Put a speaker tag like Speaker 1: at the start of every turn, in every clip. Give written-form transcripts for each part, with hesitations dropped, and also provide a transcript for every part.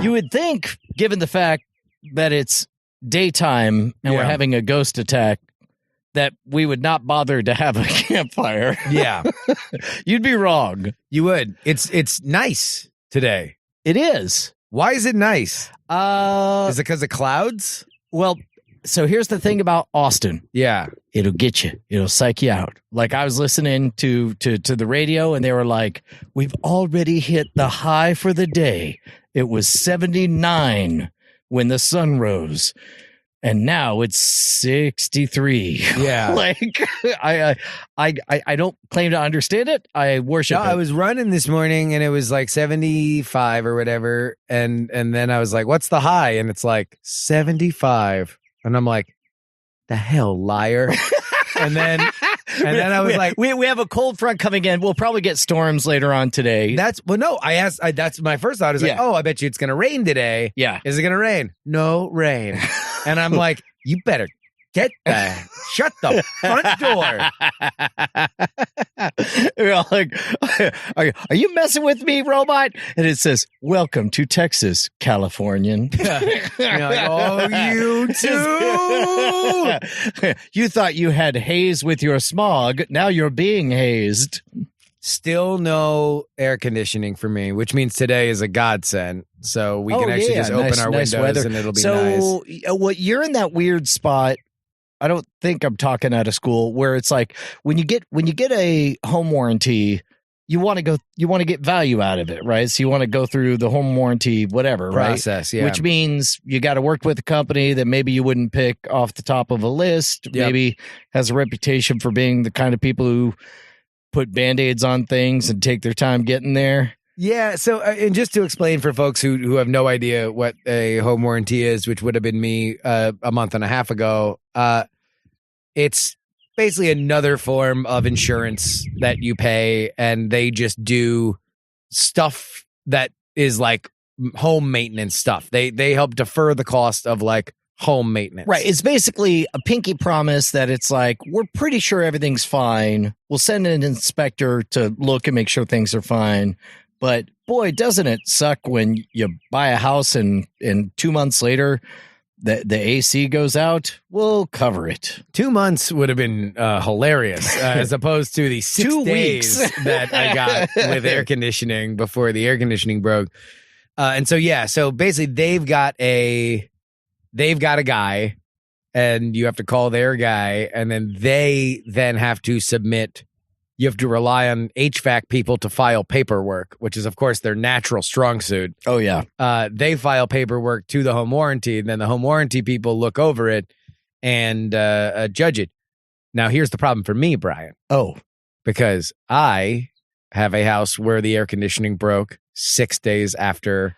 Speaker 1: You would think, given the fact that it's daytime and we're having a ghost attack, that we would not bother to have a campfire.
Speaker 2: Yeah.
Speaker 1: You'd be wrong.
Speaker 2: You would. It's nice today.
Speaker 1: It is.
Speaker 2: Why is it nice? Is it because of clouds?
Speaker 1: Well, so here's the thing about Austin.
Speaker 2: Yeah.
Speaker 1: It'll get you. It'll psych you out. Like I was listening to the radio and they were like, we've already hit the high for the day. It was 79 when the sun rose. And now it's 63.
Speaker 2: Yeah.
Speaker 1: Like I don't claim to understand it. I worship it.
Speaker 2: I was running this morning and it was like 75 or whatever. And then I was like, what's the high? And it's like 75. And I'm like, the hell, liar. and then I was like,
Speaker 1: we have a cold front coming in. We'll probably get storms later on today.
Speaker 2: that's my first thought is like, I bet you it's going to rain today.
Speaker 1: Yeah.
Speaker 2: Is it going to rain? No rain. And I'm like, you better shut the front door.
Speaker 1: We're all like, are you messing with me, robot? And it says, welcome to Texas, Californian.
Speaker 2: You're like, oh, you too.
Speaker 1: You thought you had haze with your smog. Now you're being hazed.
Speaker 2: Still no air conditioning for me, which means today is a godsend. So we can actually just open our windows
Speaker 1: weather.
Speaker 2: and it'll be nice.
Speaker 1: So you're in that weird spot. I don't think I'm talking out of school where it's like when you get a home warranty, you want to get value out of it, right? So you want to go through the home warranty, whatever,
Speaker 2: process,
Speaker 1: right?
Speaker 2: Yeah.
Speaker 1: Which means you got to work with a company that maybe you wouldn't pick off the top of a list, maybe has a reputation for being the kind of people who put Band-Aids on things and take their time getting there.
Speaker 2: Yeah. So, and just to explain for folks who have no idea what a home warranty is, which would have been me a month and a half ago, it's basically another form of insurance that you pay, and they just do stuff that is like home maintenance stuff. They help defer the cost of like home maintenance.
Speaker 1: Right. It's basically a pinky promise that it's like, we're pretty sure everything's fine. We'll send an inspector to look and make sure things are fine. But boy, doesn't it suck when you buy a house and 2 months later the AC goes out? We'll cover it.
Speaker 2: 2 months would have been hilarious as opposed to the 6
Speaker 1: 2
Speaker 2: days
Speaker 1: weeks
Speaker 2: that I got with air conditioning before the air conditioning broke. And so basically they've got a guy, and you have to call their guy, and then they have to submit. You have to rely on HVAC people to file paperwork, which is, of course, their natural strong suit.
Speaker 1: Oh, yeah.
Speaker 2: They file paperwork to the home warranty, and then the home warranty people look over it and judge it. Now, here's the problem for me, Brian.
Speaker 1: Oh.
Speaker 2: Because I have a house where the air conditioning broke 6 days after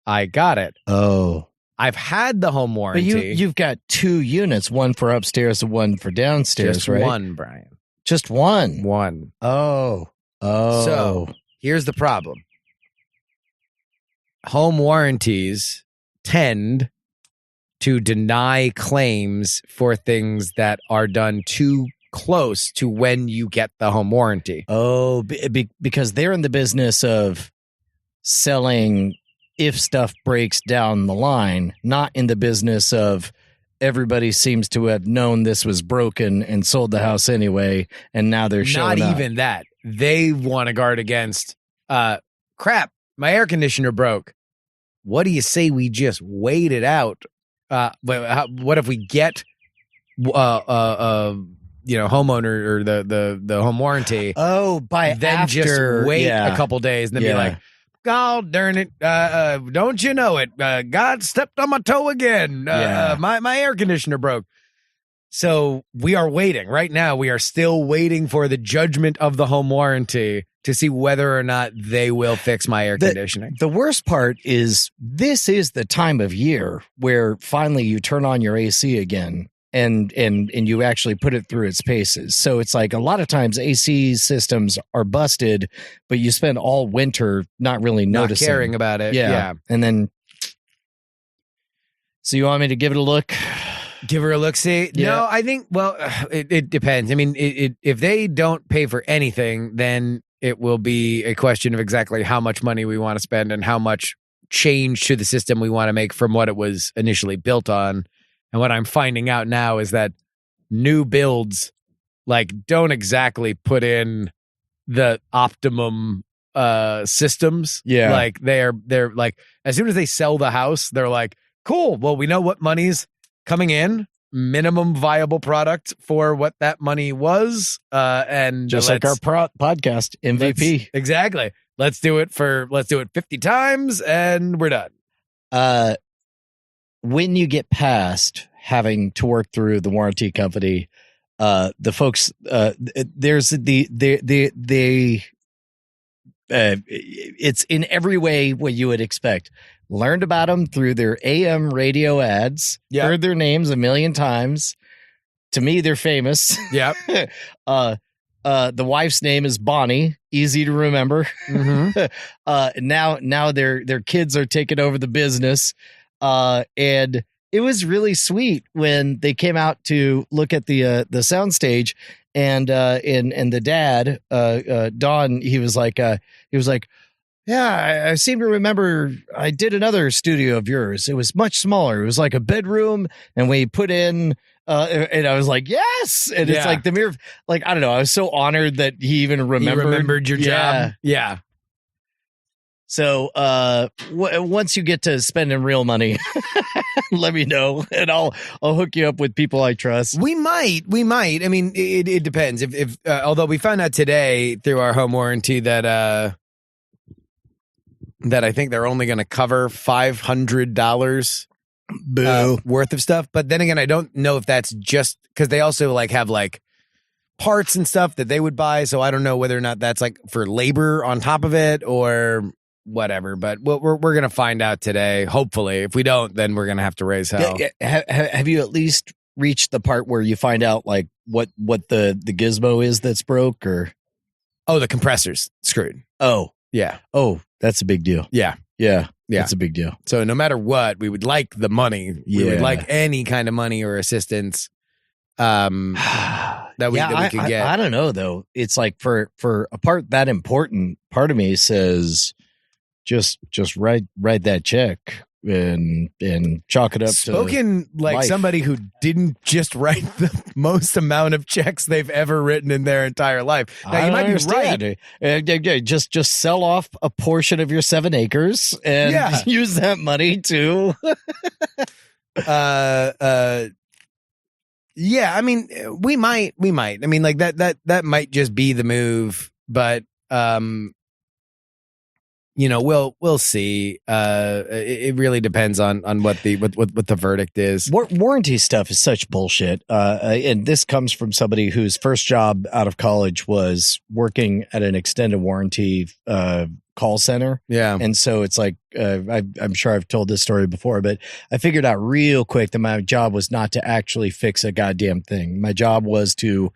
Speaker 2: I got it.
Speaker 1: Oh.
Speaker 2: I've had the home warranty.
Speaker 1: But you've got 2 units, one for upstairs and one for downstairs,
Speaker 2: just
Speaker 1: right?
Speaker 2: one, Brian.
Speaker 1: Just one?
Speaker 2: One.
Speaker 1: Oh.
Speaker 2: So here's the problem. Home warranties tend to deny claims for things that are done too close to when you get the home warranty.
Speaker 1: Oh, because they're in the business of selling if stuff breaks down the line, not in the business of everybody seems to have known this was broken and sold the house anyway, and now they're showing
Speaker 2: Not
Speaker 1: up.
Speaker 2: even that. They want to guard against, crap, my air conditioner broke. What do you say we just wait it out? What if we get, homeowner or the home warranty?
Speaker 1: Oh,
Speaker 2: then
Speaker 1: after,
Speaker 2: just wait a couple days and then be like, God darn it. Don't you know it? God stepped on my toe again. My air conditioner broke. So we are waiting. Right now, we are still waiting for the judgment of the home warranty to see whether or not they will fix my air conditioning.
Speaker 1: The worst part is this is the time of year where finally you turn on your AC again and you actually put it through its paces. So it's like a lot of times AC systems are busted, but you spend all winter not really noticing.
Speaker 2: Not caring about it. Yeah.
Speaker 1: And then, so you want me to give it a look?
Speaker 2: Give her a look, see?
Speaker 1: Yeah.
Speaker 2: No, I think, well, it depends. I mean, if they don't pay for anything, then it will be a question of exactly how much money we want to spend and how much change to the system we want to make from what it was initially built on. And what I'm finding out now is that new builds like don't exactly put in the optimum systems.
Speaker 1: Yeah.
Speaker 2: Like they're like, as soon as they sell the house, they're like, cool, well, we know what money's coming in, minimum viable product for what that money was. And
Speaker 1: just like our podcast MVP.
Speaker 2: Exactly. Let's do it 50 times and we're done.
Speaker 1: When you get past having to work through the warranty company, the folks, there's it's in every way what you would expect. Learned about them through their AM radio ads.
Speaker 2: Yeah.
Speaker 1: Heard their names a million times. To me, they're famous.
Speaker 2: Yep.
Speaker 1: The wife's name is Bonnie. Easy to remember.
Speaker 2: Mm-hmm.
Speaker 1: Now their kids are taking over the business. And it was really sweet when they came out to look at the soundstage, and the dad, Don, he was like, yeah, I seem to remember I did another studio of yours. It was much smaller. It was like a bedroom, and we put in, and I was like, yes. And it's like the mere, like, I don't know. I was so honored that he even remembered
Speaker 2: your job. Yeah.
Speaker 1: So once you get to spending real money, let me know, and I'll hook you up with people I trust.
Speaker 2: We might. I mean, it depends. If although we found out today through our home warranty that I think they're only going to cover $500 worth of stuff. But then again, I don't know if that's just because they also like have like parts and stuff that they would buy. So I don't know whether or not that's like for labor on top of it or whatever. But we're going to find out today. Hopefully, if we don't, then we're going to have to raise hell.
Speaker 1: Have you at least reached the part where you find out like what the gizmo is that's broke, or
Speaker 2: the compressor's screwed?
Speaker 1: Oh
Speaker 2: yeah.
Speaker 1: Oh, that's a big deal.
Speaker 2: Yeah.
Speaker 1: That's a big deal.
Speaker 2: So no matter what, we would like the money. We would like any kind of money or assistance that we could get.
Speaker 1: I don't know though. It's like for a part that important, part of me says just write that check and chalk it up.
Speaker 2: Spoken
Speaker 1: to
Speaker 2: like
Speaker 1: life.
Speaker 2: Somebody who didn't just write the most amount of checks they've ever written in their entire life. Now you might be right.
Speaker 1: Just sell off a portion of your 7 acres and use that money to.
Speaker 2: Yeah, I mean, we might. I mean, like that might just be the move, but we'll see. It really depends on what the verdict is.
Speaker 1: Warranty stuff is such bullshit. And this comes from somebody whose first job out of college was working at an extended warranty call center.
Speaker 2: Yeah.
Speaker 1: And so it's like, I'm sure I've told this story before, but I figured out real quick that my job was not to actually fix a goddamn thing. My job was to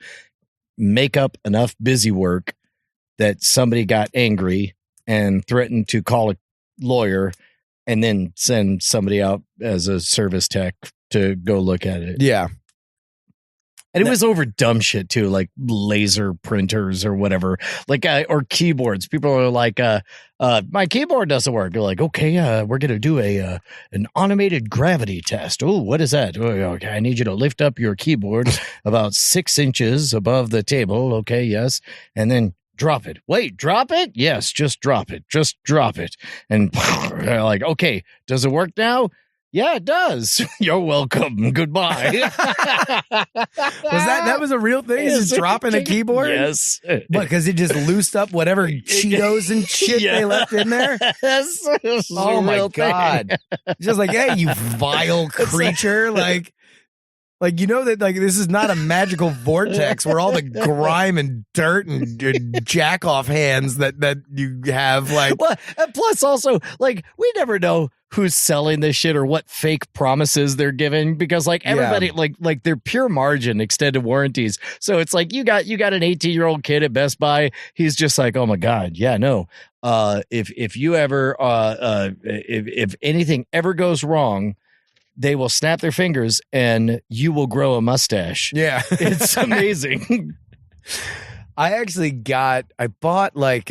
Speaker 1: make up enough busy work that somebody got angry and threatened to call a lawyer and then send somebody out as a service tech to go look at it.
Speaker 2: Yeah.
Speaker 1: And it was over dumb shit too, like laser printers or whatever, like or keyboards. People are like, "My keyboard doesn't work." You're like, "Okay, we're gonna do an automated gravity test." Oh, what is that? Oh, okay, I need you to lift up your keyboard about 6 inches above the table. Okay, yes, and then drop it. Wait, drop it? Yes, just drop it. Just drop it. And they're like, "Okay, does it work now?" Yeah, it does. You're welcome. Goodbye.
Speaker 2: that was a real thing? Is it dropping a keyboard?
Speaker 1: Yes.
Speaker 2: What, because it just loosed up whatever Cheetos and shit they left in there?
Speaker 1: Yes.
Speaker 2: Oh my God. Just like, hey, you vile creature. Like, you know that like this is not a magical vortex where all the grime and dirt and jack off hands that you have like.
Speaker 1: Well, and plus also like we never know who's selling this shit or what fake promises they're giving, because like everybody like they're pure margin extended warranties. So it's like you got an 18-year-old kid at Best Buy. He's just like, oh my God, yeah, no. If you ever if anything ever goes wrong, they will snap their fingers and you will grow a mustache.
Speaker 2: Yeah.
Speaker 1: It's amazing.
Speaker 2: I bought like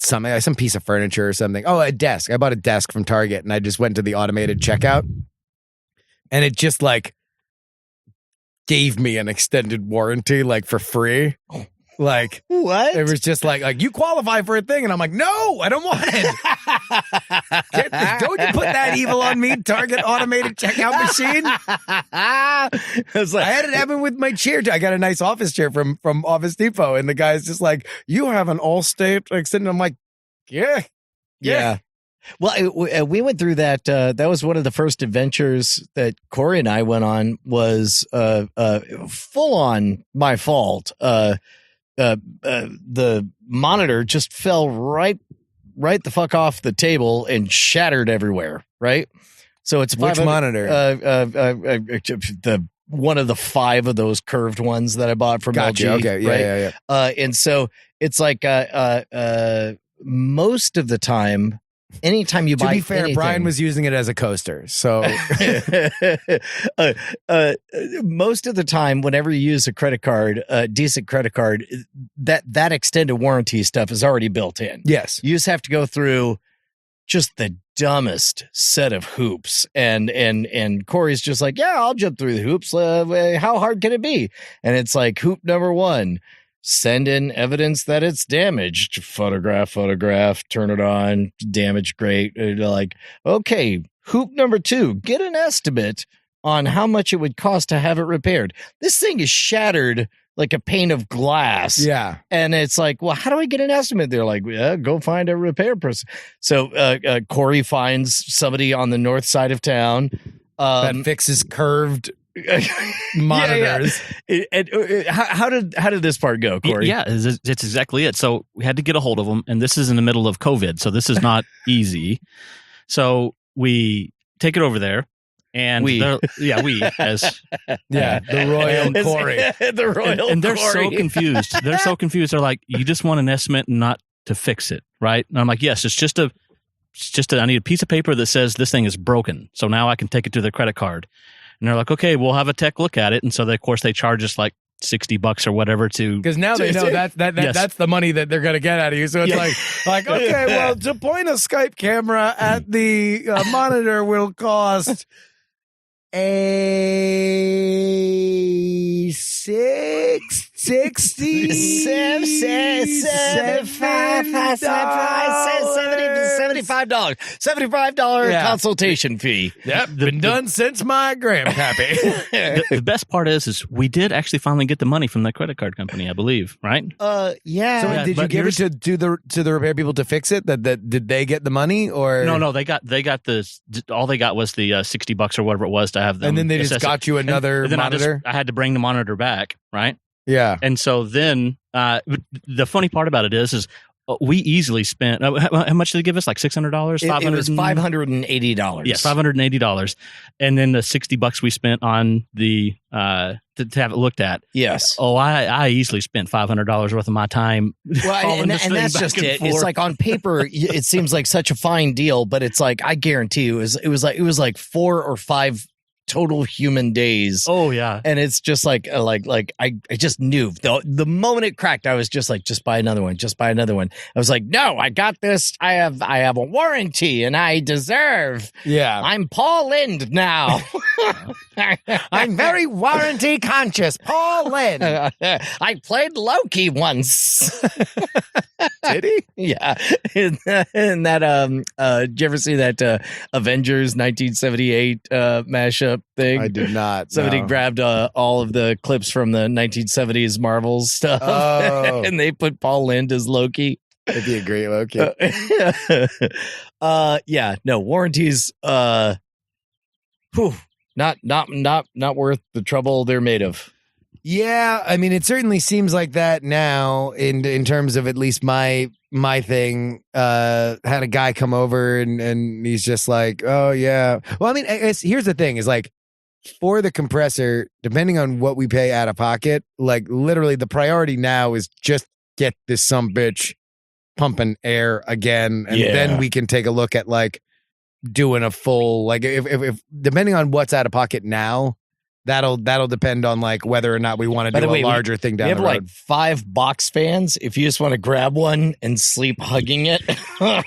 Speaker 2: some piece of furniture or something. Oh, a desk. I bought a desk from Target, and I just went to the automated checkout, and it just like gave me an extended warranty like for free. Like
Speaker 1: what?
Speaker 2: It was just like you qualify for a thing, and I'm like, no, I don't want it. Don't you put that evil on me, Target automated checkout machine. I had it happen with my chair. I got a nice office chair from Office Depot, and the guy's just like, you have an Allstate extended. I'm like, yeah.
Speaker 1: Well, we went through that. That was one of the first adventures that Corey and I went on. Was full on my fault. The monitor just fell right the fuck off the table and shattered everywhere. Right. So it's
Speaker 2: which monitor?
Speaker 1: The one of the 5 of those curved ones that I bought from LG.
Speaker 2: Okay. Yeah.
Speaker 1: And so it's like most of the time, anytime you buy,
Speaker 2: to be fair,
Speaker 1: anything,
Speaker 2: Brian was using it as a coaster. So
Speaker 1: most of the time, whenever you use a credit card, a decent credit card, that extended warranty stuff is already built in.
Speaker 2: Yes.
Speaker 1: You just have to go through just the dumbest set of hoops. And Corey's just like, yeah, I'll jump through the hoops. How hard can it be? And it's like, hoop number 1. Send in evidence that it's damaged. Photograph, turn it on, damage, great. Like, okay, hoop number 2, get an estimate on how much it would cost to have it repaired. This thing is shattered like a pane of glass.
Speaker 2: Yeah.
Speaker 1: And it's like, well, how do I get an estimate? They're like, yeah, go find a repair person. So Corey finds somebody on the north side of town
Speaker 2: that fixes curved monitors.
Speaker 1: Yeah. And, how did this part go, Corey?
Speaker 3: Yeah, it's exactly it. So we had to get a hold of them, and this is in the middle of COVID, so this is not easy. So we take it over there, and the
Speaker 2: royal Corey,
Speaker 1: the royal,
Speaker 3: and they're
Speaker 1: Corey.
Speaker 3: so confused. They're so confused. They're like, you just want an estimate, not to fix it, right? And I'm like, yes, it's just I need a piece of paper that says this thing is broken, so now I can take it to the credit card. And they're like, okay, we'll have a tech look at it. And so of course they charge us like $60 or whatever to,
Speaker 2: because now they know
Speaker 3: yes.
Speaker 2: that's the money that they're going to get out of you. So it's like okay, well, to point a Skype camera at the monitor will cost $75.
Speaker 1: $75 consultation fee.
Speaker 2: Yep, been done since my grandpappy.
Speaker 3: The best part is we did actually finally get the money from the credit card company, I believe, right?
Speaker 1: Yeah.
Speaker 2: So did you give it to the repair people to fix it? That did they get the money or
Speaker 3: no? They got this. All they got was the $60 or whatever it was to have them.
Speaker 2: And then they just got you another monitor.
Speaker 3: I had to bring the monitor back, right?
Speaker 2: Yeah.
Speaker 3: And so then the funny part about it is we easily spent how much did they give us? Like $600?
Speaker 1: $500? It was $580.
Speaker 3: Yes, $580. And then the $60 we spent on the to have it looked at.
Speaker 1: Yes.
Speaker 3: Oh, I easily spent $500 worth of my time.
Speaker 1: Well, and that's just it.
Speaker 3: Forth.
Speaker 1: It's like on paper, it seems like such a fine deal, but it's like I guarantee you, it was like 4 or 5 total human days.
Speaker 3: Oh yeah.
Speaker 1: And it's just like I just knew the moment it cracked, I was just like, just buy another one. I was like, no, I got this. I have a warranty and I deserve.
Speaker 2: Yeah.
Speaker 1: I'm Paul Lind now.
Speaker 2: I'm very warranty conscious. Paul Lind.
Speaker 1: I played Loki once.
Speaker 2: Did he?
Speaker 1: Yeah. In that did you ever see that Avengers 1978 mashup thing?
Speaker 2: I did not.
Speaker 1: Somebody grabbed all of the clips from the 1970s Marvel stuff and they put Paul Lind as Loki.
Speaker 2: That'd be a great Loki.
Speaker 1: Yeah, no, warranties not worth the trouble they're made of.
Speaker 2: Yeah, I mean, it certainly seems like that now. In terms of at least my thing, had a guy come over and he's just like, oh yeah. Well, I mean, here's the thing: is like for the compressor, depending on what we pay out of pocket, like literally the priority now is just get this sumbitch pumping air again, and then we can take a look at like doing a full like if depending on what's out of pocket now. that'll depend on like whether or not we want to do a larger thing down
Speaker 1: we have
Speaker 2: the road.
Speaker 1: like 5 box fans. If you just want to grab one and sleep hugging it,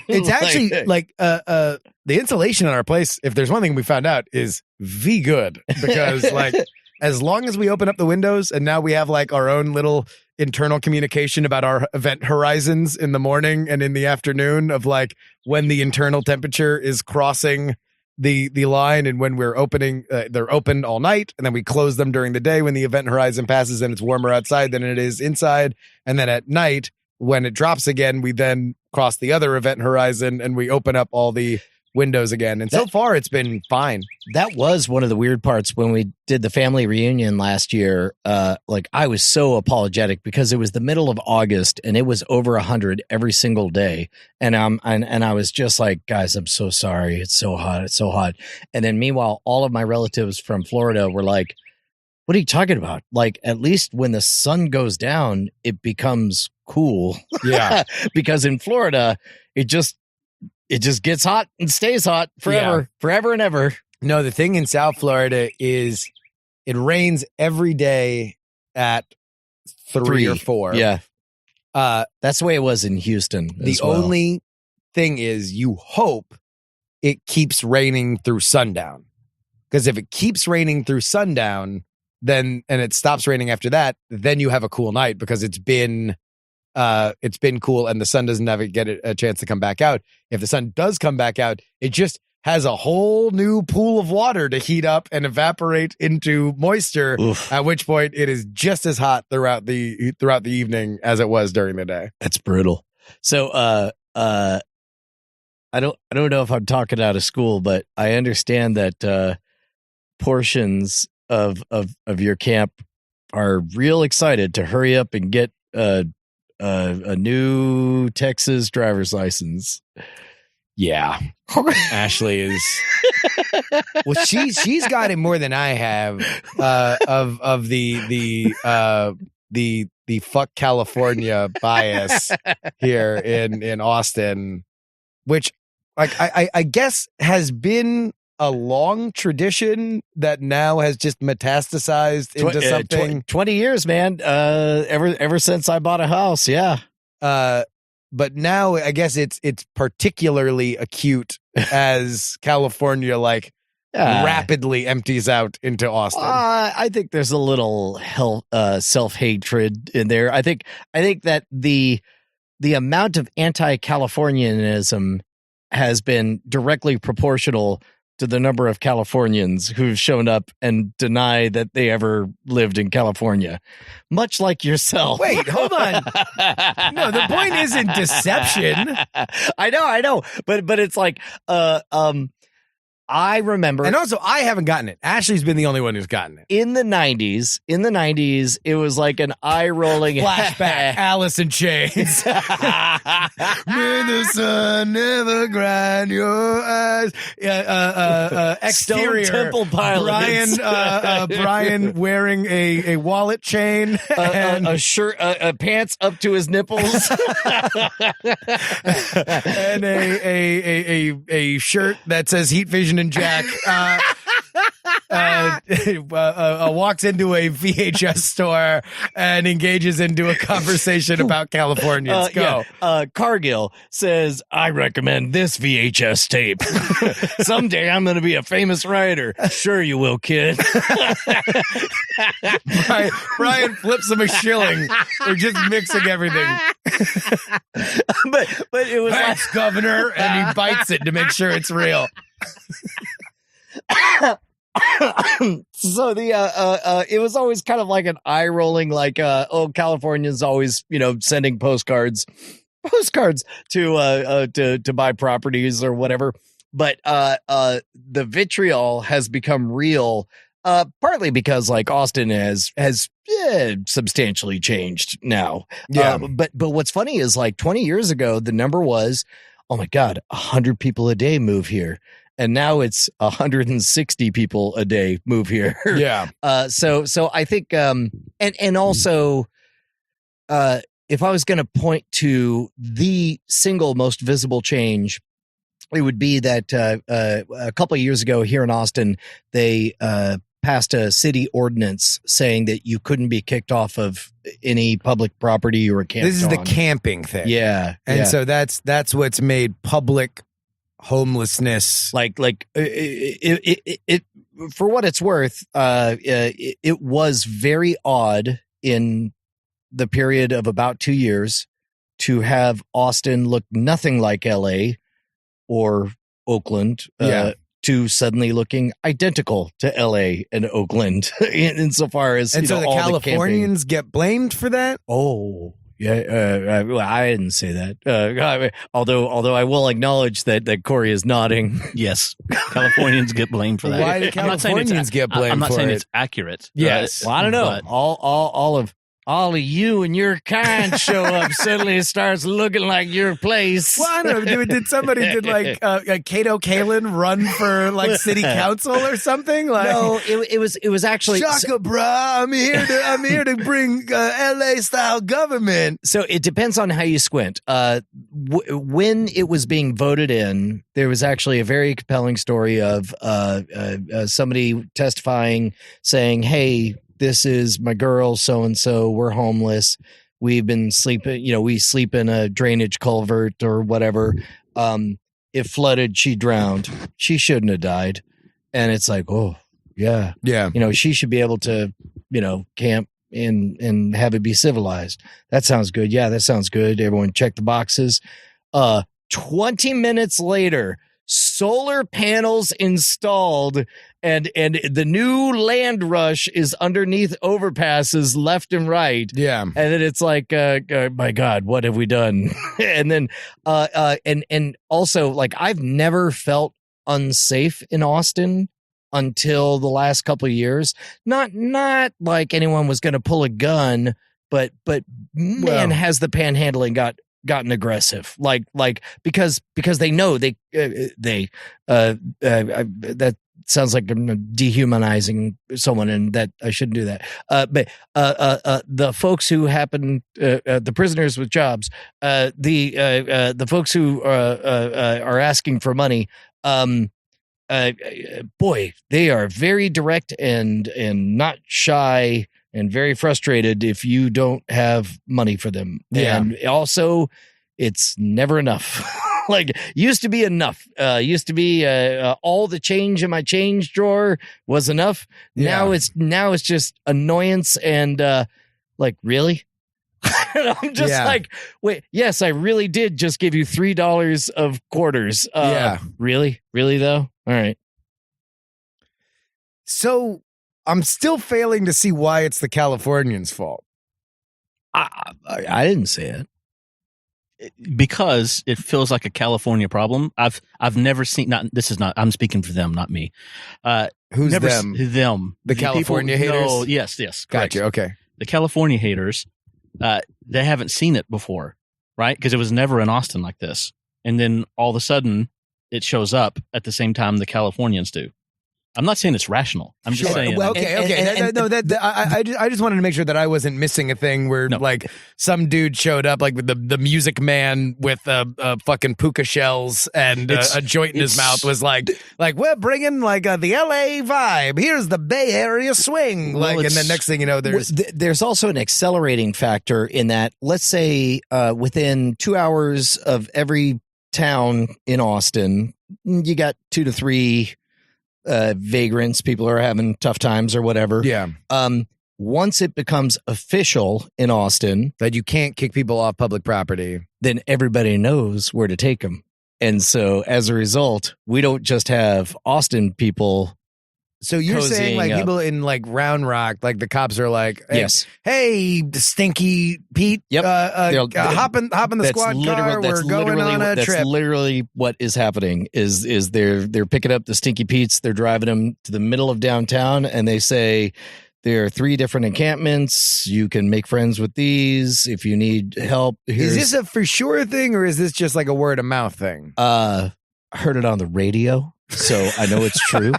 Speaker 2: It's actually like the insulation on our place. If there's one thing we found out is good because like as long as we open up the windows and now we have like our own little internal communication about our event horizons in the morning and in the afternoon of like when the internal temperature is crossing the line and when we're opening, they're open all night and then we close them during the day when the event horizon passes and it's warmer outside than it is inside. And then at night when it drops again, we then cross the other event horizon and we open up all the windows again. And so far it's been fine.
Speaker 1: That was one of the weird parts when we did the family reunion last year. Like I was so apologetic because it was the middle of August and it was over 100 every single day. And I was just like, guys, I'm so sorry. It's so hot. It's so hot. And then meanwhile, all of my relatives from Florida were like, what are you talking about? Like, at least when the sun goes down, it becomes cool.
Speaker 2: Yeah.
Speaker 1: Because in Florida, it just gets hot and stays hot forever and ever.
Speaker 2: No, the thing in South Florida is it rains every day at 3 or 4.
Speaker 1: Yeah. That's the way it was in Houston.
Speaker 2: The only thing is you hope it keeps raining through sundown. Because if it keeps raining through sundown, then and it stops raining after that, then you have a cool night because it's been cool and the sun doesn't get a chance to come back out. If the sun does come back out, it just has a whole new pool of water to heat up and evaporate into moisture. Oof. At which point it is just as hot throughout the evening as it was during the day.
Speaker 1: That's brutal. So I don't know if I'm talking out of school, but I understand that portions of your camp are real excited to hurry up and get a new Texas driver's license.
Speaker 2: Yeah. Ashley is well, she's got it more than I have of the fuck California bias here in Austin, which like I guess has been a long tradition that now has just metastasized into something.
Speaker 1: 20 years, man. Ever since I bought a house, yeah.
Speaker 2: But now I guess it's particularly acute as California rapidly empties out into Austin.
Speaker 1: I think there's a little self-hatred in there. I think that the amount of anti-Californianism has been directly proportional to the number of Californians who've shown up and deny that they ever lived in California, much like yourself.
Speaker 2: Wait, hold on. No, the point isn't deception.
Speaker 1: I know, but it's like, I remember,
Speaker 2: and also I haven't gotten it. Ashley's been the only one who's gotten it.
Speaker 1: In the 90s, it was like an eye-rolling
Speaker 2: flashback. Alice in Chains. May the sun never grind your eyes. Exterior.
Speaker 1: Stone Temple Pilots.
Speaker 2: Brian wearing a wallet chain
Speaker 1: and a shirt, pants up to his nipples,
Speaker 2: and a shirt that says Heat Vision and Jack walks into a VHS store and engages into a conversation about Californians. Go.
Speaker 1: Yeah. Cargill says, I recommend this VHS tape. Someday I'm going to be a famous writer. Sure you will, kid.
Speaker 2: Brian flips him a shilling. We're just mixing everything.
Speaker 1: but it was
Speaker 2: Thanks, Governor, and he bites it to make sure it's real.
Speaker 1: So it was always kind of like an eye rolling, like Californians always sending postcards to buy properties or whatever. But the vitriol has become real, partly because like Austin has substantially changed now.
Speaker 2: Yeah.
Speaker 1: But what's funny is like 20 years ago the number was, oh my God, 100 people a day move here. And now it's 160 people a day move here.
Speaker 2: Yeah.
Speaker 1: So I think, and also, if I was going to point to the single most visible change, it would be that a couple of years ago here in Austin, they passed a city ordinance saying that you couldn't be kicked off of any public property you were camped
Speaker 2: This is the
Speaker 1: on.
Speaker 2: camping thing.
Speaker 1: Yeah.
Speaker 2: And
Speaker 1: yeah.
Speaker 2: so that's what's made public homelessness.
Speaker 1: like it for what it's worth, it was very odd in the period of about 2 years to have Austin look nothing like LA or Oakland, to suddenly looking identical to LA and Oakland insofar as,
Speaker 2: and so the
Speaker 1: all
Speaker 2: Californians get blamed for that?
Speaker 1: Oh, yeah, well, I didn't say that. Although I will acknowledge that Corey is nodding.
Speaker 3: Yes, Californians get blamed for that.
Speaker 2: Why do Californians get blamed for it?
Speaker 3: I'm not saying it's accurate.
Speaker 2: Yes.
Speaker 1: Well, I don't know.
Speaker 3: But
Speaker 1: All of you and your kind show up, suddenly it starts looking like your place.
Speaker 2: Well, I don't know. Did somebody like Cato Kalin run for like city council or something? Like,
Speaker 1: No, it was actually
Speaker 2: Shaka, brah, I'm here to bring LA style government.
Speaker 1: So it depends on how you squint. When it was being voted in, there was actually a very compelling story of somebody testifying, saying, "Hey, this is my girl, so-and-so. We're homeless. We've been sleeping, we sleep in a drainage culvert or whatever. It flooded. She drowned. She shouldn't have died." And it's like, oh, yeah.
Speaker 2: Yeah.
Speaker 1: She should be able to, camp and have it be civilized. That sounds good. Yeah, that sounds good. Everyone check the boxes. 20 minutes later, solar panels installed, and the new land rush is underneath overpasses left and right.
Speaker 2: Yeah.
Speaker 1: And then it's like, my God, what have we done? And then, and also, like, I've never felt unsafe in Austin until the last couple of years. Not like anyone was going to pull a gun, but man, has the panhandling gotten aggressive, like because they know that sounds like I'm dehumanizing someone, and that I shouldn't do that. But the folks who happen, the prisoners with jobs, the folks who are asking for money, boy, they are very direct and not shy, and very frustrated if you don't have money for them.
Speaker 2: Yeah.
Speaker 1: And also, it's never enough. Like, used to be enough. Used to be all the change in my change drawer was enough.
Speaker 2: Yeah.
Speaker 1: Now it's just annoyance and like, really? And I'm just like, wait, yes, I really did just give you $3 of quarters. Really though? All right.
Speaker 2: So I'm still failing to see why it's the Californians' fault.
Speaker 1: I didn't say it.
Speaker 3: Because it feels like a California problem. I've never seen. I'm speaking for them, not me.
Speaker 2: Who's
Speaker 3: never
Speaker 2: them?
Speaker 3: Them.
Speaker 2: The California haters?
Speaker 3: No, yes. Correct.
Speaker 2: Gotcha. Okay.
Speaker 3: The California haters. They haven't seen it before, right? Because it was never in Austin like this, and then all of a sudden it shows up at the same time the Californians do. I'm not saying it's rational. I'm just saying.
Speaker 2: Well, okay. I just wanted to make sure that I wasn't missing a thing where like some dude showed up, like with the Music Man with fucking puka shells and a joint in his mouth, was like we're bringing like the LA vibe. Here's the Bay Area swing.
Speaker 1: Well,
Speaker 2: and then next thing you know,
Speaker 1: there's also an accelerating factor in that. Let's say within 2 hours of every town in Austin, you got 2 to 3 vagrants, people are having tough times or whatever.
Speaker 2: Yeah.
Speaker 1: Once it becomes official in Austin
Speaker 2: that you can't kick people off public property,
Speaker 1: then everybody knows where to take them. And so as a result, we don't just have Austin people.
Speaker 2: So you're saying like people in like Round Rock, like the cops are like,
Speaker 1: yes,
Speaker 2: hey, Stinky Pete, hop in the squad car. We're going on a trip.
Speaker 1: That's literally what is happening. Is they're picking up the Stinky Pete's, they're driving them to the middle of downtown, and they say there are 3 different encampments. You can make friends with these if you need help.
Speaker 2: Is this a for sure thing, or is this just like a word of mouth thing?
Speaker 1: I heard it on the radio, so I know it's true.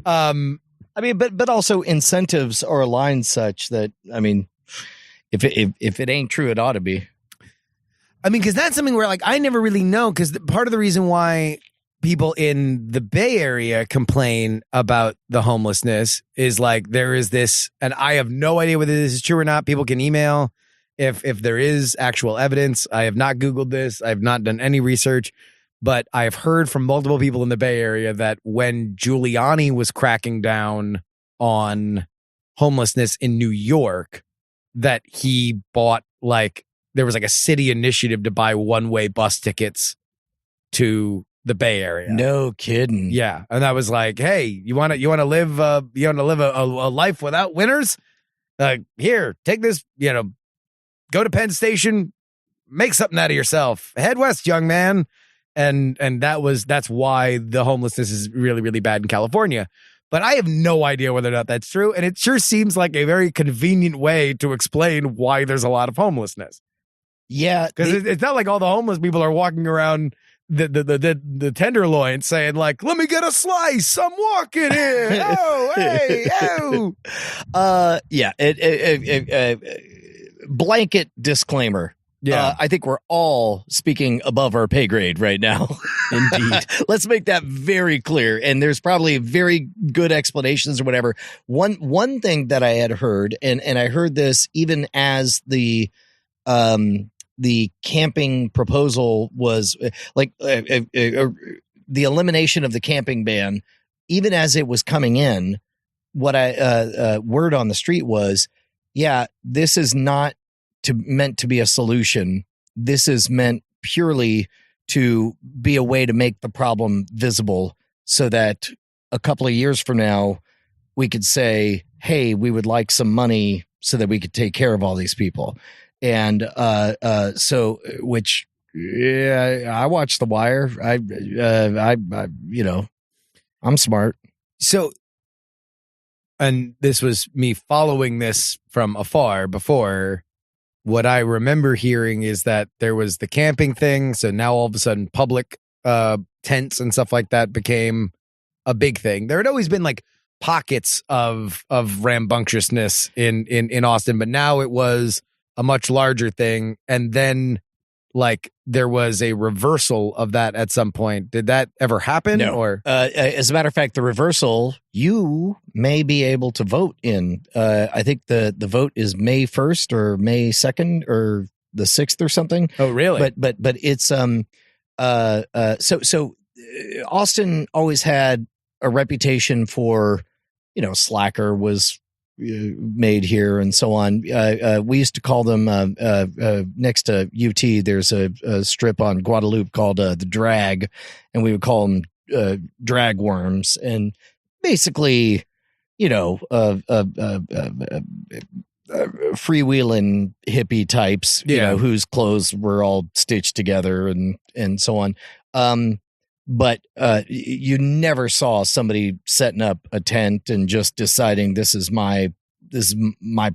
Speaker 1: I mean, but also incentives are aligned such that, I mean, if it ain't true, it ought to be.
Speaker 2: I mean, because that's something where like I never really know, because part of the reason why people in the Bay Area complain about the homelessness is like there is this, and I have no idea whether this is true or not. People can email if there is actual evidence. I have not Googled this. I have not done any research, but I have heard from multiple people in the Bay Area that when Giuliani was cracking down on homelessness in New York, that he bought there was like a city initiative to buy one-way bus tickets to the Bay Area.
Speaker 1: No kidding.
Speaker 2: Yeah, and I was like, "Hey, you want to live a life without winners? Here, take this. Go to Penn Station, make something out of yourself. Head west, young man." And that's why the homelessness is really, really bad in California. But I have no idea whether or not that's true, and it sure seems like a very convenient way to explain why there's a lot of homelessness.
Speaker 1: Yeah,
Speaker 2: because it's not like all the homeless people are walking around the Tenderloin saying like, "Let me get a slice. I'm walking here. Oh, hey, oh."
Speaker 1: Yeah. Blanket disclaimer.
Speaker 2: Yeah,
Speaker 1: I think we're all speaking above our pay grade right now.
Speaker 3: Indeed.
Speaker 1: Let's make that very clear. And there's probably very good explanations or whatever. One thing that I had heard, and I heard this even as the camping proposal was the elimination of the camping ban, even as it was coming in, what word on the street was, yeah, this is not meant to be a solution. This is meant purely to be a way to make the problem visible so that a couple of years from now, we could say, hey, we would like some money so that we could take care of all these people. And I watched The Wire. I'm smart.
Speaker 2: So, and this was me following this from afar before. What I remember hearing is that there was the camping thing. So now all of a sudden public tents and stuff like that became a big thing. There had always been like pockets of rambunctiousness in Austin, but now it was a much larger thing. And then like there was a reversal of that at some point. Did that ever happen?
Speaker 1: No.
Speaker 2: Or
Speaker 1: as a matter of fact, the reversal you may be able to vote in. I think the vote is May 1st or May 2nd or the 6th or something.
Speaker 2: Oh, really?
Speaker 1: But it's so Austin always had a reputation for, slacker was made here and so on. We used to call them next to UT. There's a strip on Guadalupe called the Drag, and we would call them drag worms. And basically, freewheeling hippie types, whose clothes were all stitched together and so on. But you never saw somebody setting up a tent and just deciding this is my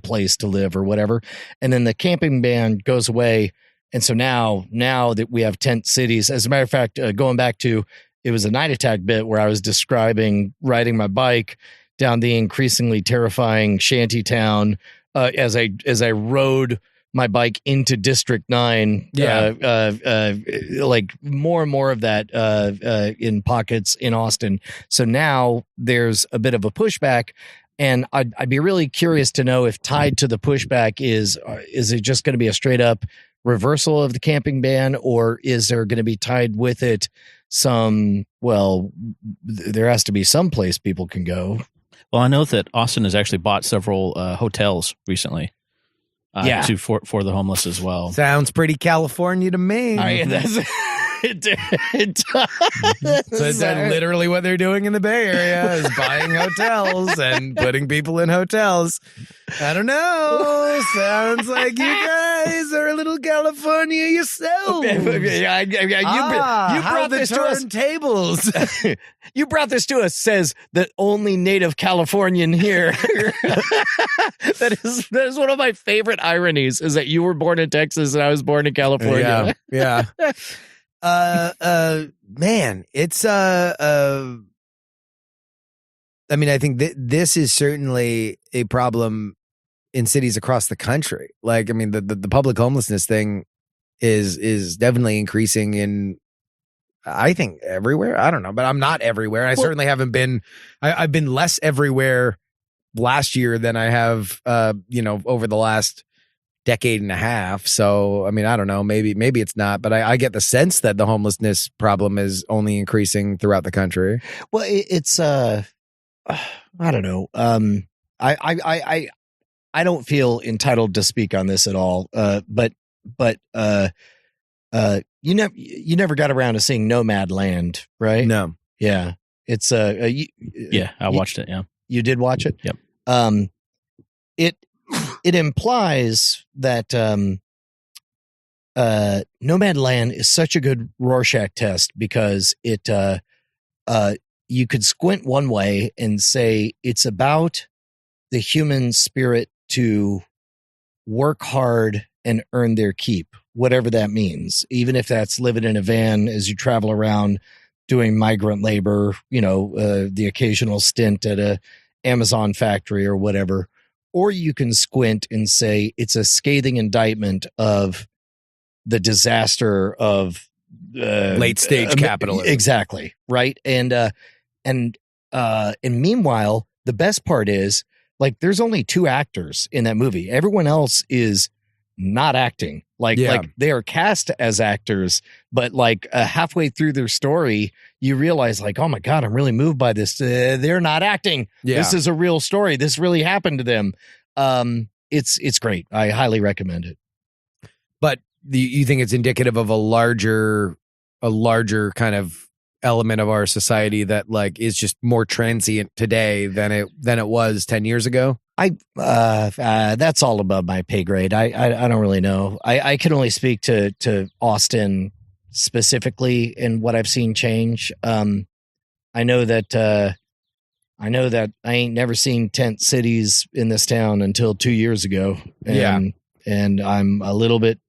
Speaker 1: place to live or whatever. And then the camping ban goes away. And so now that we have tent cities, as a matter of fact, going back to, it was a Night Attack bit where I was describing riding my bike down the increasingly terrifying shanty town as I rode my bike into District 9. Like more and more of that in pockets in Austin. So now there's a bit of a pushback, and I'd be really curious to know if tied to the pushback is it just going to be a straight up reversal of the camping ban, or is there going to be tied with it there has to be some place people can go.
Speaker 3: Well, I know that Austin has actually bought several hotels recently. For the homeless as well.
Speaker 2: Sounds pretty California to me.
Speaker 1: It does.
Speaker 2: So is that literally what they're doing in the Bay Area, is buying hotels and putting people in hotels? I don't know. Sounds like you guys are a little California yourselves.
Speaker 1: You brought this to us.
Speaker 2: Tables.
Speaker 1: You brought this to us, says the only native Californian here. That is one of my favorite ironies, is that you were born in Texas and I was born in California.
Speaker 2: Yeah. Man, it's I mean, I think this is certainly a problem in cities across the country. Like, I mean, the public homelessness thing is definitely increasing in I think everywhere. I don't know, but I'm not everywhere. I certainly haven't been. I've been less everywhere last year than I have, over the last decade and a half. So, I mean, I don't know. Maybe it's not, but I get the sense that the homelessness problem is only increasing throughout the country.
Speaker 1: Well, it's I don't know. I don't feel entitled to speak on this at all. But you never got around to seeing Nomadland, right?
Speaker 2: No.
Speaker 1: Yeah. It's I
Speaker 3: watched it. Yeah.
Speaker 1: You did watch it?
Speaker 3: Yep.
Speaker 1: It implies that Nomadland is such a good Rorschach test because it you could squint one way and say it's about the human spirit to work hard and earn their keep, whatever that means, even if that's living in a van as you travel around doing migrant labor, the occasional stint at a Amazon factory or whatever. Or you can squint and say it's a scathing indictment of the disaster of
Speaker 2: late stage capitalism.
Speaker 1: Exactly. Right. And meanwhile, the best part is like, there's only 2 actors in that movie. Everyone else is not acting like they are cast as actors, but like halfway through their story, you realize like, oh my God, I'm really moved by this. They're not acting. Yeah. This is a real story. This really happened to them. It's great. I highly recommend it.
Speaker 2: But you think it's indicative of a larger kind of element of our society that like is just more transient today than it was 10 years ago?
Speaker 1: That's all above my pay grade. I don't really know. I can only speak to Austin specifically and what I've seen change. I know that I ain't never seen tent cities in this town until 2 years ago. And I'm a little bit.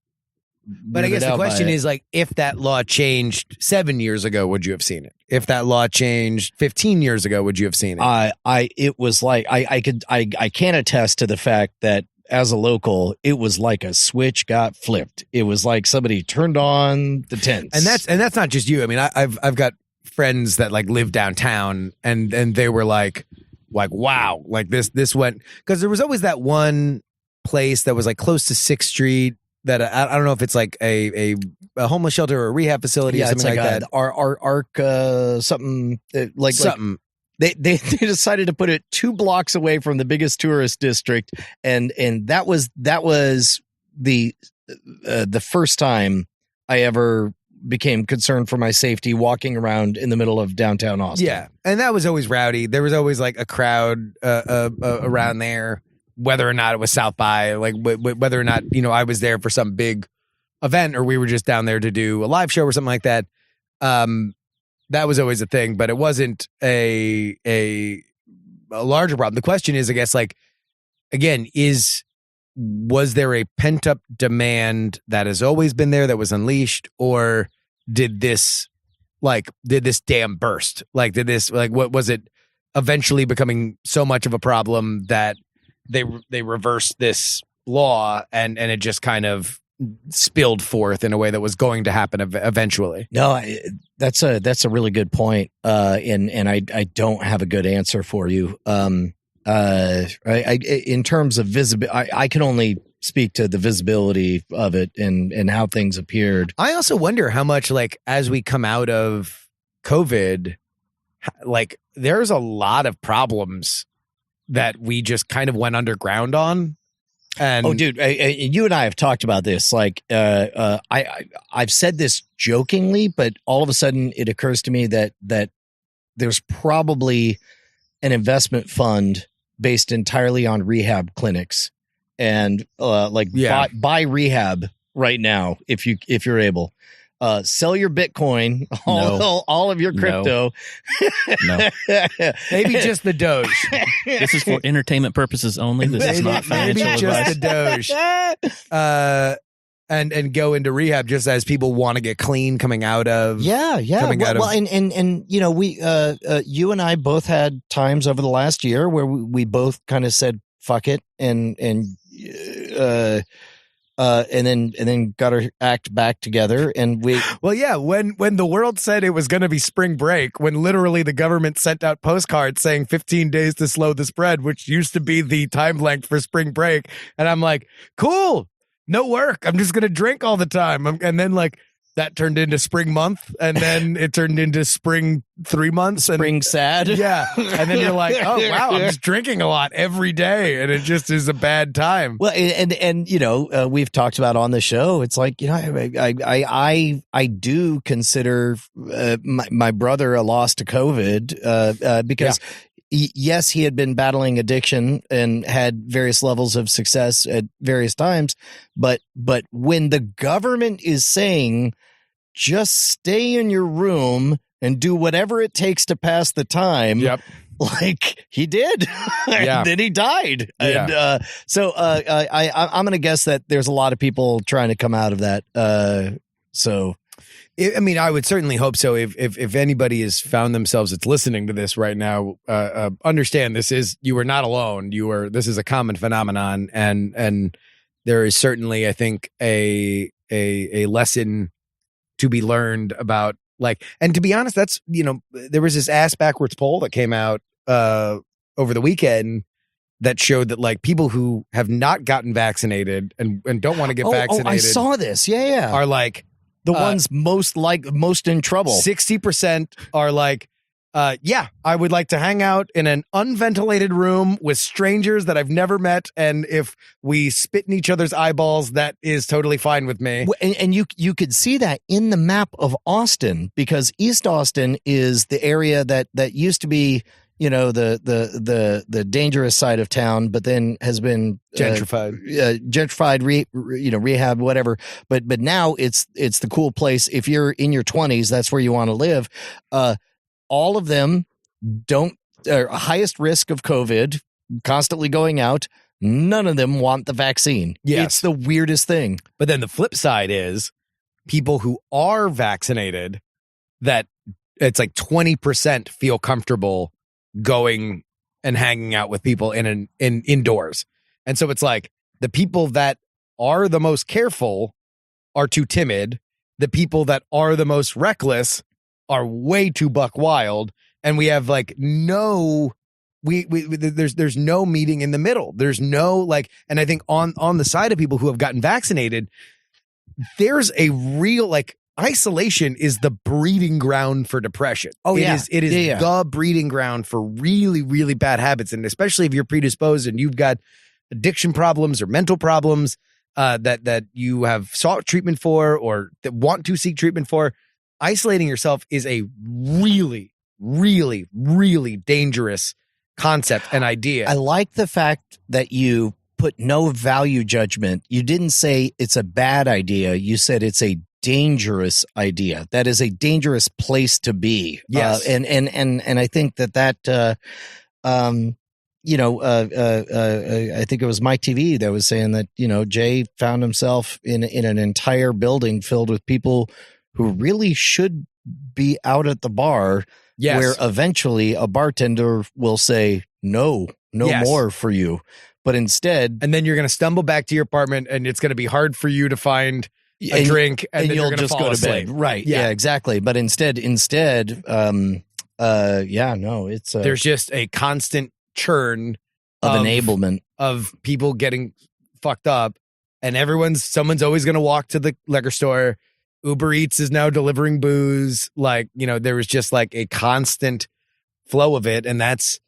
Speaker 2: But I guess the question is like, if that law changed 7 years ago, would you have seen it? If that law changed 15 years ago, would you have seen it?
Speaker 1: It was like, I can attest to the fact that as a local, it was like a switch got flipped. It was like somebody turned on the tents.
Speaker 2: And that's not just you. I mean, I've got friends that like live downtown and they were like, wow, like this went, because there was always that one place that was like close to 6th Street that I don't know if it's like a homeless shelter or a rehab facility or something like that.
Speaker 1: Our something like something. They decided to put it 2 blocks away from the biggest tourist district, and that was the first time I ever became concerned for my safety walking around in the middle of downtown Austin.
Speaker 2: Yeah, and that was always rowdy. There was always like a crowd around there. Whether or not it was South by, like whether or not, I was there for some big event or we were just down there to do a live show or something like that. That was always a thing, but it wasn't a larger problem. The question is, I guess, like, again, was there a pent up demand that has always been there that was unleashed, or did this dam burst? Like, what was it eventually becoming so much of a problem that they reversed this law and it just kind of spilled forth in a way that was going to happen eventually?
Speaker 1: No, that's a really good point. And I don't have a good answer for you. In terms of visibility, I can only speak to the visibility of it and how things appeared.
Speaker 2: I also wonder how much, like, as we come out of COVID, like, there's a lot of problems that we just kind of went underground on. And
Speaker 1: dude, you and I have talked about this. Like, I've said this jokingly, but all of a sudden it occurs to me that there's probably an investment fund based entirely on rehab clinics, and buy rehab right now if you're able. Sell your Bitcoin, all of your crypto.
Speaker 3: No.
Speaker 2: Maybe just the Doge.
Speaker 3: This is for entertainment purposes only. This is not financial
Speaker 2: maybe
Speaker 3: advice.
Speaker 2: Just the Doge. And go into rehab just as people want to get clean coming out of
Speaker 1: and we you and I both had times over the last year where we both kind of said fuck it and and then got her act back together, and we.
Speaker 2: Well, yeah, when the world said it was going to be spring break, when literally the government sent out postcards saying 15 days to slow the spread, which used to be the time length for spring break, and I'm like, cool, no work. I'm just going to drink all the time, and then like. That turned into spring month, and then it turned into spring 3 months.
Speaker 1: Spring sad.
Speaker 2: Yeah. And then you're like, oh, wow, I'm just drinking a lot every day, and it just is a bad time.
Speaker 1: Well, and you know, we've talked about on the show, it's like, you know, I do consider my brother a loss to COVID because yes, he had been battling addiction and had various levels of success at various times, but when the government is saying just stay in your room and do whatever it takes to pass the time, like he did, and then he died. And so I'm going to guess that there's a lot of people trying to come out of that. So.
Speaker 2: I mean, I would certainly hope so. If anybody has found themselves that's listening to this right now, understand you are not alone. This is a common phenomenon, and there is certainly, I think, a lesson to be learned about, like, and to be honest, that's, you know, there was this ass backwards poll that came out over the weekend that showed that, like, people who have not gotten vaccinated and don't want to get vaccinated.
Speaker 1: I saw this. Yeah.
Speaker 2: Are like.
Speaker 1: The ones most in trouble.
Speaker 2: 60% are like, yeah, I would like to hang out in an unventilated room with strangers that I've never met, and if we spit in each other's eyeballs, that is totally fine with me.
Speaker 1: And you could see that in the map of Austin, because East Austin is the area that used to be, you know, the dangerous side of town, but then has been
Speaker 2: gentrified,
Speaker 1: rehab, whatever. But now it's the cool place. If you're in your 20s, that's where you want to live. All of them highest risk of COVID, constantly going out. None of them want the vaccine.
Speaker 2: Yes.
Speaker 1: It's the weirdest thing.
Speaker 2: But then the flip side is people who are vaccinated, that it's like 20% feel comfortable going and hanging out with people in indoors. And so it's like the people that are the most careful are too timid. The people that are the most reckless are way too buck wild. And we have like there's no meeting in the middle. There's no, like, and I think on the side of people who have gotten vaccinated, there's a real, like, isolation is the breeding ground for depression.
Speaker 1: Oh,
Speaker 2: it is
Speaker 1: yeah.
Speaker 2: the breeding ground for really, really bad habits. And especially if you're predisposed and you've got addiction problems or mental problems that you have sought treatment for or that want to seek treatment for, isolating yourself is a really, really, really dangerous concept and idea.
Speaker 1: I like the fact that you put no value judgment. You didn't say it's a bad idea. You said it's a dangerous idea. That is a dangerous place to be.
Speaker 2: Yes.
Speaker 1: And I think that I think it was Mike TV that was saying that, you know, Jay found himself in an entire building filled with people who really should be out at the bar.
Speaker 2: Yes.
Speaker 1: Where eventually a bartender will say, no more for you. But instead,
Speaker 2: and then you're going to stumble back to your apartment and it's going to be hard for you to find a drink, and then
Speaker 1: you'll
Speaker 2: you're
Speaker 1: just go to bed. Right. Yeah, exactly. But instead, it's
Speaker 2: there's just a constant churn
Speaker 1: of enablement
Speaker 2: of people getting fucked up, and someone's always going to walk to the liquor store. Uber Eats is now delivering booze. Like, you know, there was just like a constant flow of it. And that's,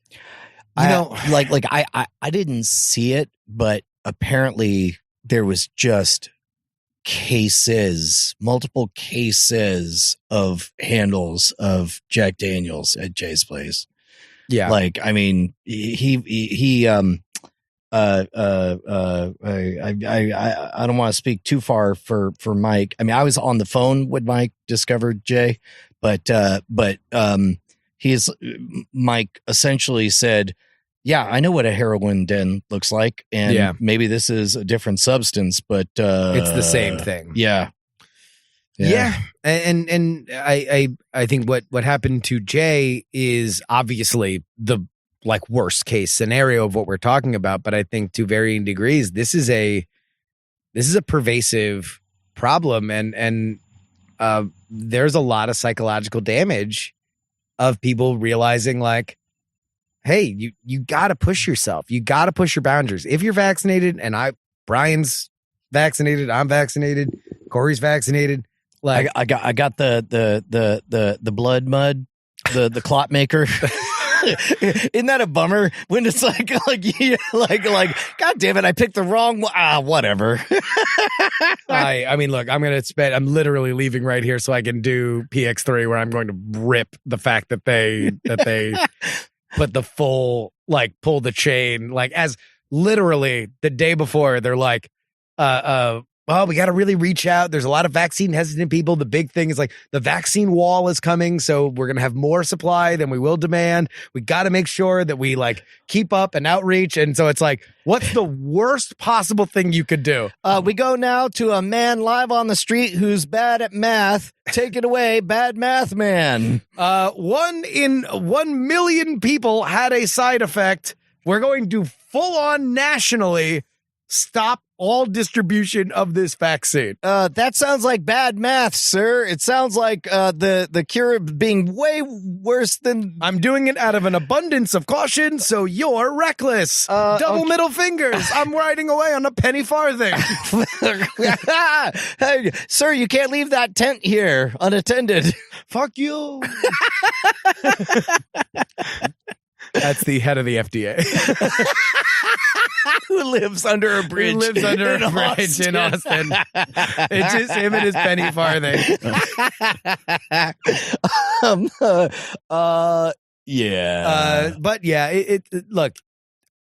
Speaker 1: I didn't see it, but apparently there was just multiple cases of handles of Jack Daniels at Jay's place.
Speaker 2: Yeah.
Speaker 1: Like, I mean, I don't want to speak too far for Mike. I mean, I was on the phone when Mike discovered Jay, but Mike essentially said, yeah, I know what a heroin den looks like, and maybe this is a different substance, but
Speaker 2: it's the same thing.
Speaker 1: Yeah.
Speaker 2: And I think what happened to Jay is obviously the like worst case scenario of what we're talking about, but I think to varying degrees, this is a this is a pervasive problem, and there's a lot of psychological damage of people realizing like, hey, you got to push yourself. You got to push your boundaries. If you're vaccinated, and Brian's vaccinated, I'm vaccinated, Corey's vaccinated. Like
Speaker 1: I got the blood mud, the clot maker. Isn't that a bummer when it's like God damn it, I picked the wrong one. Whatever.
Speaker 2: I mean, look, I'm literally leaving right here so I can do PX3, where I'm going to rip the fact that they put the full, like, pull the chain, like, as literally the day before they're like, well, we got to really reach out. There's a lot of vaccine hesitant people. The big thing is like the vaccine wall is coming. So we're going to have more supply than we will demand. We got to make sure that we like keep up and outreach. And so it's like, what's the worst possible thing you could do?
Speaker 1: We go now to a man live on the street who's bad at math. Take it away, bad math man.
Speaker 2: 1 in 1 million people had a side effect. We're going to full on nationally stop all distribution of this vaccine.
Speaker 1: That sounds like bad math, sir. It sounds like the cure being way worse than...
Speaker 2: I'm doing it out of an abundance of caution, so you're reckless. Double middle fingers. I'm riding away on a penny farthing.
Speaker 1: Hey, sir, you can't leave that tent here unattended.
Speaker 2: Fuck you. That's the head of the FDA.
Speaker 1: Who lives under a bridge.
Speaker 2: Who lives under a bridge in Austin. It's just him and his penny farthing.
Speaker 1: Yeah.
Speaker 2: But yeah, look,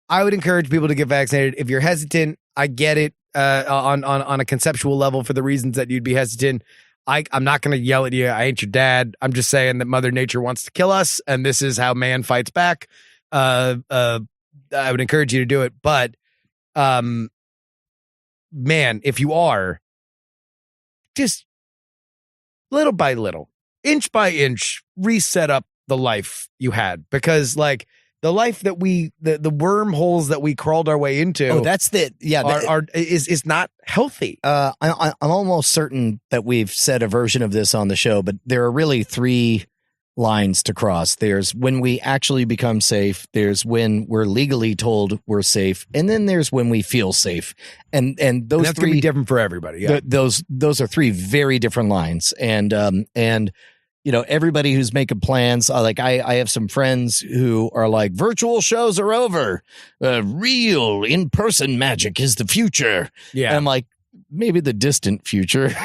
Speaker 2: I would encourage people to get vaccinated. If you're hesitant, I get it on a conceptual level for the reasons that you'd be hesitant. I'm not going to yell at you. I ain't your dad. I'm just saying that Mother Nature wants to kill us, and this is how man fights back. I would encourage you to do it, but man, if you are, just little by little, inch by inch, reset up the life you had, because like the life that the wormholes that we crawled our way into.
Speaker 1: Oh, that's
Speaker 2: is not healthy.
Speaker 1: I'm almost certain that we've said a version of this on the show, but there are really 3 lines to cross. There's when we actually become safe. There's when we're legally told we're safe, and then there's when we feel safe. And those
Speaker 2: that's
Speaker 1: 3
Speaker 2: be different for everybody. Yeah,
Speaker 1: those are 3 very different lines. And you know, everybody who's making plans, like I have some friends who are like, virtual shows are over. Real in-person magic is the future.
Speaker 2: Yeah,
Speaker 1: and I'm like, maybe the distant future,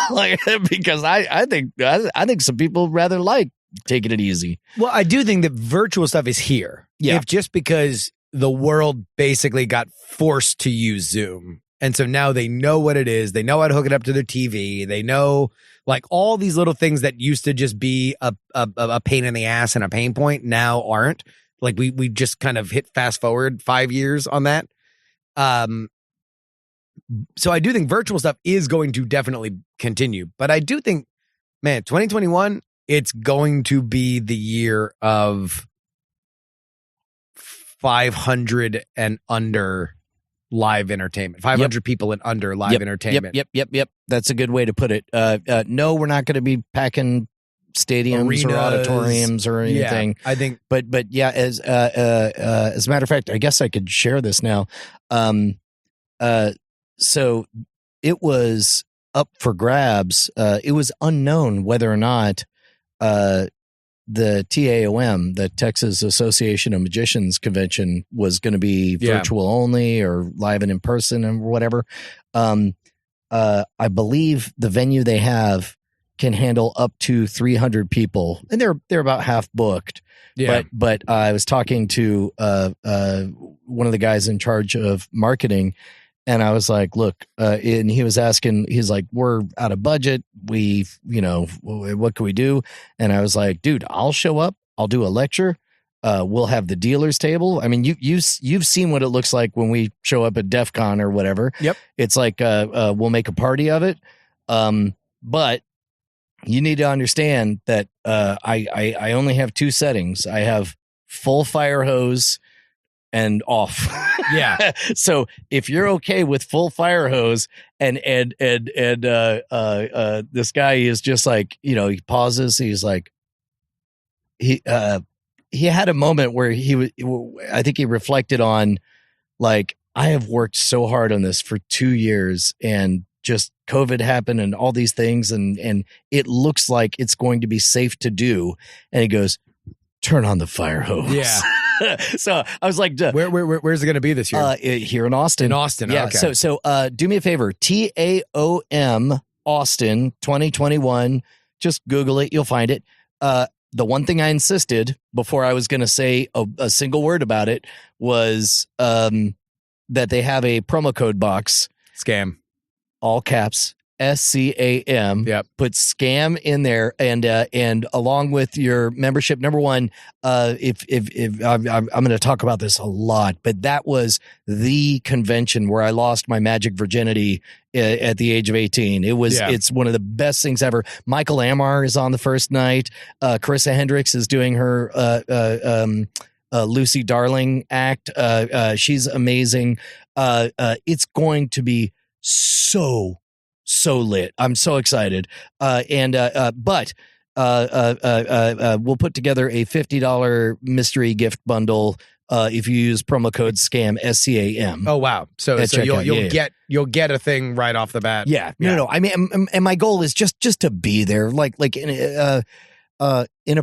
Speaker 1: like, because I think some people rather like taking it easy.
Speaker 2: Well, I do think that virtual stuff is here.
Speaker 1: Yeah.
Speaker 2: If just because the world basically got forced to use Zoom. And so now they know what it is. They know how to hook it up to their TV. They know like all these little things that used to just be a pain in the ass and a pain point now aren't. Like we just kind of hit fast forward 5 years on that. So I do think virtual stuff is going to definitely continue. But I do think, man, 2021, it's going to be the year of 500 and under live entertainment. 500 people and under live entertainment.
Speaker 1: Yep. That's a good way to put it. No, we're not going to be packing stadiums
Speaker 2: Arenas,
Speaker 1: or auditoriums or anything.
Speaker 2: Yeah, I think,
Speaker 1: but yeah, as a matter of fact, I guess I could share this now. So it was up for grabs. It was unknown whether or not the TAOM, the Texas Association of Magicians convention, was going to be virtual only or live and in person and whatever. I believe the venue they have can handle up to 300 people, and they're about half booked.
Speaker 2: Yeah.
Speaker 1: But I was talking to one of the guys in charge of marketing, and I was like, look, and he was asking, he's like, we're out of budget. What can we do? And I was like, dude, I'll show up. I'll do a lecture. We'll have the dealer's table. I mean, you've seen what it looks like when we show up at DEF CON or whatever.
Speaker 2: Yep.
Speaker 1: It's like, we'll make a party of it. But you need to understand that I only have 2 settings. I have full fire hose and off.
Speaker 2: Yeah.
Speaker 1: So if you're okay with full fire hose and this guy is just like, you know, he pauses. He's like, he had a moment where I think he reflected on, like, I have worked so hard on this for 2 years and just COVID happened and all these things. And it looks like it's going to be safe to do. And he goes, turn on the fire hose.
Speaker 2: Yeah.
Speaker 1: So I was like,
Speaker 2: Where's it going to be this year?
Speaker 1: here in Austin.
Speaker 2: In Austin.
Speaker 1: Yeah.
Speaker 2: Okay.
Speaker 1: So do me a favor, TAOM Austin 2021. Just Google it. You'll find it. The one thing I insisted before I was going to say a single word about it was that they have a promo code box.
Speaker 2: Scam.
Speaker 1: All caps. SCAM.
Speaker 2: Yep.
Speaker 1: Put scam in there, and along with your membership, number one, if I'm going to talk about this a lot, but that was the convention where I lost my magic virginity at the age of 18. It's one of the best things ever. Michael Amar is on the first night. Carissa Hendricks is doing her Lucy Darling act. She's amazing. It's going to be so lit. I'm so excited. But we'll put together a $50 mystery gift bundle if you use promo code SCAM, SCAM.
Speaker 2: Oh wow! So you'll get a thing right off the bat.
Speaker 1: Yeah. No. I mean, and my goal is just to be there. Like in a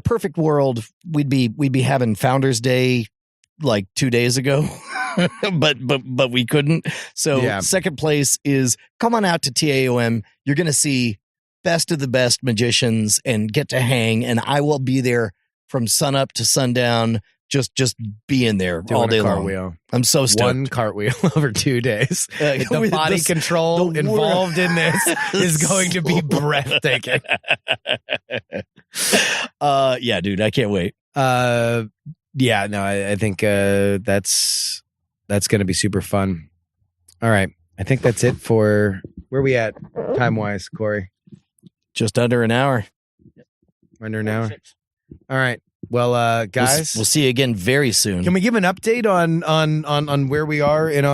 Speaker 1: perfect world, we'd be having Founders Day like 2 days ago. but we couldn't. So second place is come on out to TAOM. You're going to see best of the best magicians and get to hang. And I will be there from sun up to sundown, just being there all day long. I'm so stoked.
Speaker 2: One cartwheel over 2 days. The body control involved in this is going to be breathtaking.
Speaker 1: Yeah, dude, I can't wait.
Speaker 2: Yeah, no, I think that's going to be super fun. All right. I think that's it for where we at time-wise, Corey?
Speaker 1: Just under an hour.
Speaker 2: Under an hour. All right. Well, guys,
Speaker 1: we'll see you again very soon.
Speaker 2: Can we give an update on where we are in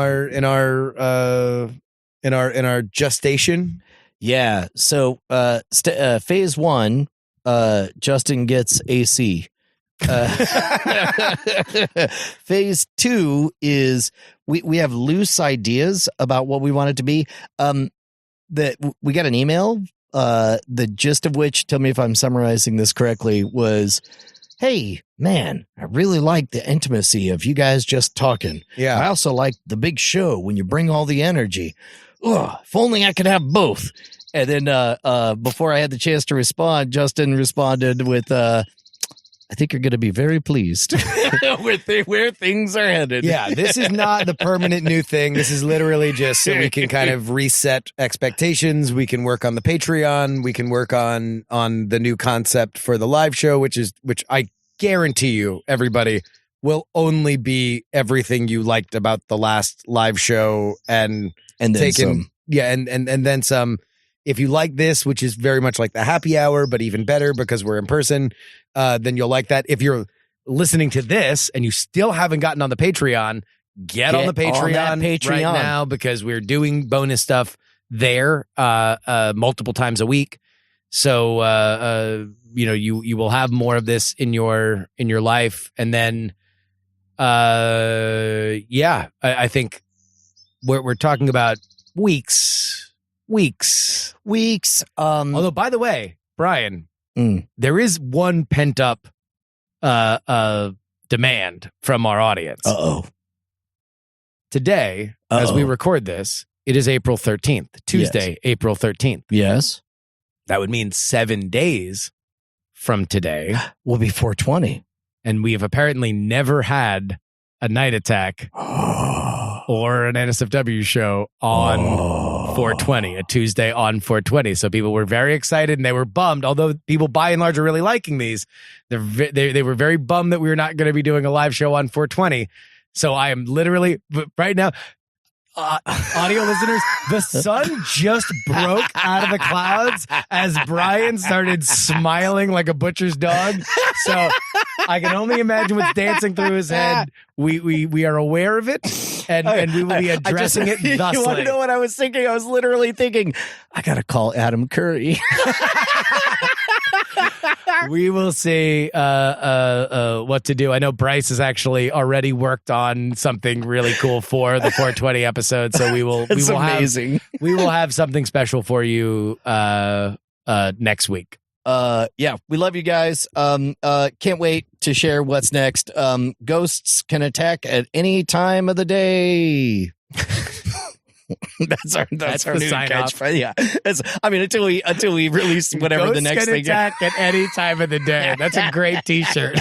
Speaker 2: our gestation?
Speaker 1: Yeah. So, phase 1, Justin gets AC. Phase 2 is we have loose ideas about what we want it to be. That we got an email, the gist of which, tell me if I'm summarizing this correctly, was, hey man, I really like the intimacy of you guys just talking.
Speaker 2: Yeah.
Speaker 1: I also like the big show when you bring all the energy. Ugh, if only I could have both. And then before I had the chance to respond, Justin responded with I think you're going to be very pleased with where things are headed.
Speaker 2: Yeah, this is not the permanent new thing. This is literally just so we can kind of reset expectations. We can work on the Patreon. We can work on the new concept for the live show, which I guarantee you, everybody, will only be everything you liked about the last live show and
Speaker 1: then some.
Speaker 2: Yeah, and then some. If you like this, which is very much like the happy hour, but even better because we're in person, then you'll like that. If you're listening to this and you still haven't gotten on the Patreon, get on the Patreon right now because we're doing bonus stuff there multiple times a week. So you will have more of this in your life, and then I think we're talking about weeks. Although, by the way, Brian, there is one pent up demand from our audience. Today, as we record this, it is April 13th, Tuesday, yes. April 13th.
Speaker 1: Yes.
Speaker 2: That would mean 7 days from today
Speaker 1: will be 420.
Speaker 2: And we have apparently never had a night attack or an NSFW show on 420, a Tuesday on 420. So people were very excited and they were bummed. Although people by and large are really liking these, they were very bummed that we were not going to be doing a live show on 420. So I am literally right now, audio listeners, the sun just broke out of the clouds as Brian started smiling like a butcher's dog. So I can only imagine what's dancing through his head. We are aware of it, and we will be addressing it thusly.
Speaker 1: You want to know what I was thinking? I was literally thinking, I got to call Adam Curry.
Speaker 2: We will see what to do. I know Bryce has actually already worked on something really cool for the 420 episode, so we will
Speaker 1: amazing.
Speaker 2: We will have something special for you next week.
Speaker 1: Yeah, we love you guys. Can't wait to share what's next. Ghosts can attack at any time of the day. That's our
Speaker 2: the
Speaker 1: new
Speaker 2: sign off.
Speaker 1: catchphrase. Yeah, until we release whatever
Speaker 2: Ghosts
Speaker 1: the next
Speaker 2: can
Speaker 1: thing.
Speaker 2: attack at any time of the day. That's a great T-shirt.